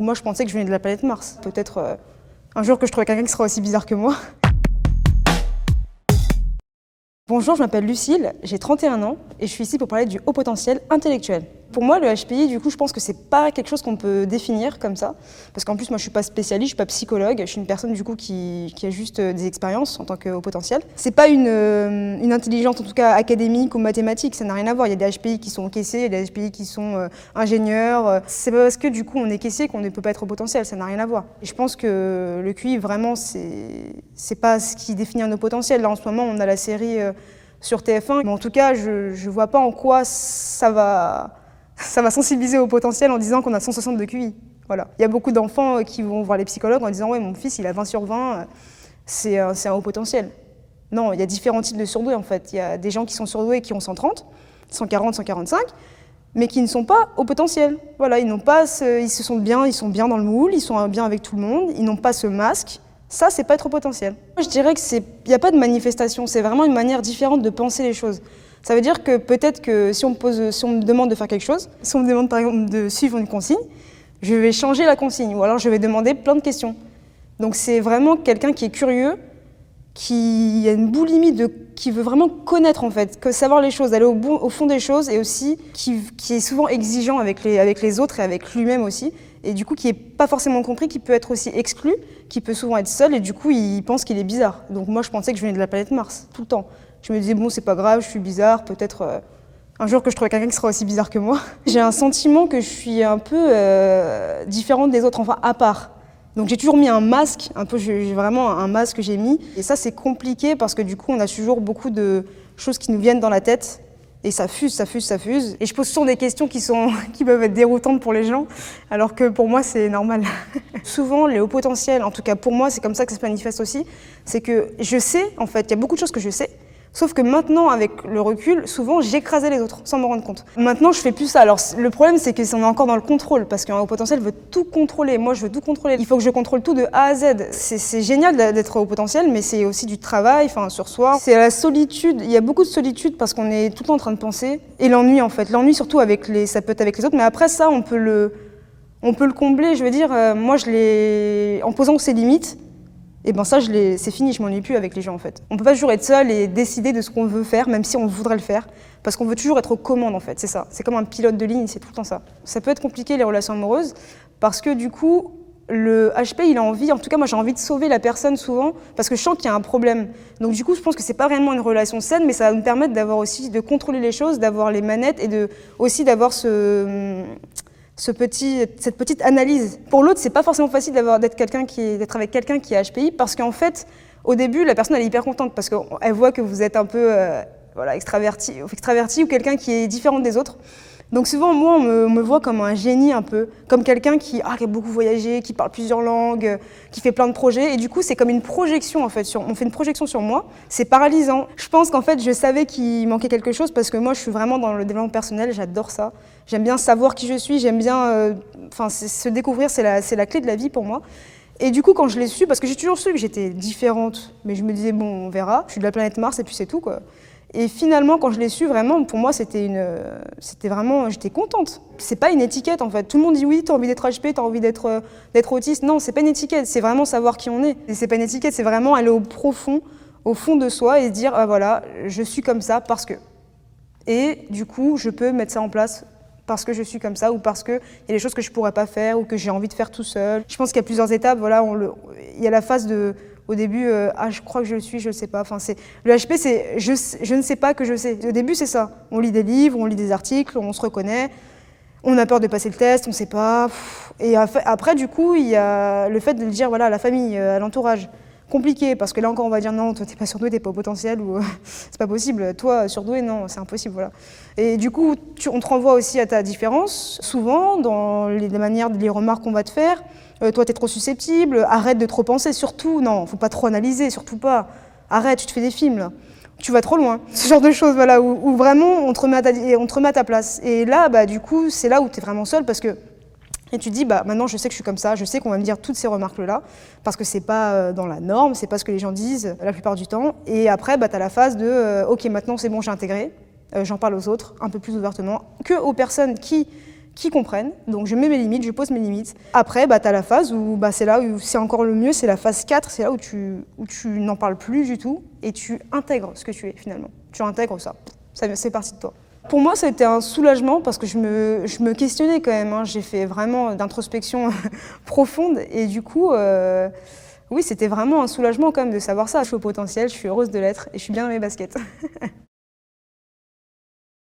Moi, je pensais que je venais de la planète Mars. Peut-être un jour que je trouverai quelqu'un qui sera aussi bizarre que moi. Bonjour, je m'appelle Lucille, j'ai 31 ans et je suis ici pour parler du haut potentiel intellectuel. Pour moi, le HPI, du coup, je pense que c'est pas quelque chose qu'on peut définir comme ça. Parce qu'en plus, moi, je suis pas spécialiste, je suis pas psychologue, je suis une personne, du coup, qui a juste des expériences en tant que haut potentiel. C'est pas une intelligence, en tout cas, académique ou mathématique, ça n'a rien à voir. Il y a des HPI qui sont caissiers, il y a des HPI qui sont ingénieurs. C'est pas parce que, du coup, on est caissier qu'on ne peut pas être haut potentiel, ça n'a rien à voir. Et je pense que le QI, vraiment, c'est pas ce qui définit un haut potentiel. Là, en ce moment, on a la série sur TF1, mais en tout cas, je vois pas en quoi ça va sensibiliser au potentiel en disant qu'on a 160 de QI. Voilà. Il y a beaucoup d'enfants qui vont voir les psychologues en disant « ouais, mon fils, il a 20 sur 20, c'est un haut potentiel ». Non, il y a différents types de surdoués en fait. Il y a des gens qui sont surdoués et qui ont 130, 140, 145, mais qui ne sont pas au potentiel. Voilà, ils sont bien dans le moule, ils sont bien avec tout le monde, ils n'ont pas ce masque. Ça, c'est pas être au potentiel. Moi, je dirais qu'il n'y a pas de manifestation, c'est vraiment une manière différente de penser les choses. Ça veut dire que peut-être que si on me demande de faire quelque chose, si on me demande par exemple de suivre une consigne, je vais changer la consigne ou alors je vais demander plein de questions. Donc c'est vraiment quelqu'un qui est curieux, qui a une boulimie qui veut vraiment connaître en fait, savoir les choses, aller au fond des choses et aussi qui est souvent exigeant avec les autres et avec lui-même aussi. Et du coup qui n'est pas forcément compris, qui peut être aussi exclu, qui peut souvent être seul et du coup il pense qu'il est bizarre. Donc moi je pensais que je venais de la planète Mars, tout le temps. Je me disais bon c'est pas grave, je suis bizarre, peut-être un jour que je trouverai quelqu'un qui sera aussi bizarre que moi. J'ai un sentiment que je suis un peu différente des autres, enfin à part. Donc j'ai toujours mis un masque, j'ai vraiment un masque que j'ai mis. Et ça c'est compliqué parce que du coup on a toujours beaucoup de choses qui nous viennent dans la tête. Et ça fuse. Et je pose toujours des questions qui peuvent être déroutantes pour les gens, alors que pour moi, c'est normal. Souvent, les hauts potentiels, en tout cas pour moi, c'est comme ça que ça se manifeste aussi, c'est que je sais, en fait, il y a beaucoup de choses que je sais, sauf que maintenant, avec le recul, souvent, j'écrasais les autres, sans m'en rendre compte. Maintenant, je fais plus ça. Alors, le problème, c'est qu'on est encore dans le contrôle, parce qu'un haut potentiel veut tout contrôler. Moi, je veux tout contrôler. Il faut que je contrôle tout de A à Z. C'est génial d'être haut potentiel, mais c'est aussi du travail, sur soi. C'est la solitude. Il y a beaucoup de solitude parce qu'on est tout le temps en train de penser. Et l'ennui, en fait. L'ennui, surtout, ça peut être avec les autres, mais après ça, on peut le combler. Je veux dire, moi, en posant ses limites, et ben ça, c'est fini, je m'ennuie plus avec les gens en fait. On peut pas toujours être seul et décider de ce qu'on veut faire, même si on voudrait le faire, parce qu'on veut toujours être aux commandes en fait, c'est ça. C'est comme un pilote de ligne, c'est tout le temps ça. Ça peut être compliqué les relations amoureuses, parce que du coup, le HP, il a envie, en tout cas moi j'ai envie de sauver la personne souvent, parce que je sens qu'il y a un problème. Donc du coup, je pense que c'est pas réellement une relation saine, mais ça va me permettre de contrôler les choses, d'avoir les manettes et aussi d'avoir cette petite analyse. Pour l'autre, c'est pas forcément facile d'être avec quelqu'un qui est HPI parce qu'en fait, au début, la personne elle est hyper contente parce qu'elle voit que vous êtes un peu extraverti ou quelqu'un qui est différent des autres. Donc souvent, moi, on me voit comme un génie un peu, comme quelqu'un qui a beaucoup voyagé, qui parle plusieurs langues, qui fait plein de projets. Et du coup, c'est comme une projection en fait. On fait une projection sur moi. C'est paralysant. Je pense qu'en fait, je savais qu'il manquait quelque chose parce que moi, je suis vraiment dans le développement personnel. J'adore ça. J'aime bien savoir qui je suis. J'aime bien, se découvrir. C'est la clé de la vie pour moi. Et du coup, quand je l'ai su, parce que j'ai toujours su que j'étais différente, mais je me disais bon, on verra. Je suis de la planète Mars et puis c'est tout quoi. Et finalement, quand je l'ai su, vraiment, pour moi, j'étais contente. C'est pas une étiquette, en fait. Tout le monde dit oui, t'as envie d'être HP, t'as envie d'être autiste. Non, c'est pas une étiquette, c'est vraiment savoir qui on est. Et c'est pas une étiquette, c'est vraiment aller au fond de soi et se dire, ah voilà, je suis comme ça parce que. Et du coup, je peux mettre ça en place parce que je suis comme ça ou parce qu'il y a des choses que je pourrais pas faire ou que j'ai envie de faire tout seul. Je pense qu'il y a plusieurs étapes. Voilà, il y a la phase au début, je crois que je le suis, je ne sais pas. Le HP, c'est je ne sais pas que je sais. Au début, c'est ça. On lit des livres, on lit des articles, on se reconnaît, on a peur de passer le test, on ne sait pas. Et après, du coup, il y a le fait de le dire voilà, à la famille, à l'entourage. Compliqué, parce que là encore, on va dire non, toi, t'es pas surdoué, t'es pas au potentiel, ou c'est pas possible. Toi, surdoué, non, c'est impossible, voilà. Et du coup, on te renvoie aussi à ta différence, souvent, dans les remarques qu'on va te faire. Toi, t'es trop susceptible, arrête de trop penser, surtout, non, faut pas trop analyser, surtout pas. Arrête, tu te fais des films, là. Tu vas trop loin. Ce genre de choses, voilà, où vraiment, on te remet à ta place. Et là, du coup, c'est là où t'es vraiment seul, parce que et tu te dis, maintenant je sais que je suis comme ça, je sais qu'on va me dire toutes ces remarques-là, parce que c'est pas dans la norme, c'est pas ce que les gens disent la plupart du temps. Et après, tu as la phase de, ok, maintenant c'est bon, j'ai intégré, j'en parle aux autres un peu plus ouvertement, que aux personnes qui qui comprennent. Donc je mets mes limites, je pose mes limites. Après, tu as la phase où c'est là où c'est encore le mieux, c'est la phase 4, c'est là où tu n'en parles plus du tout et tu intègres ce que tu es finalement. Tu intègres ça c'est parti de toi. Pour moi, ça a été un soulagement parce que je me questionnais quand même. Hein. J'ai fait vraiment d'introspection profonde et du coup, oui, c'était vraiment un soulagement quand même de savoir ça. Je suis au potentiel, je suis heureuse de l'être et je suis bien dans mes baskets.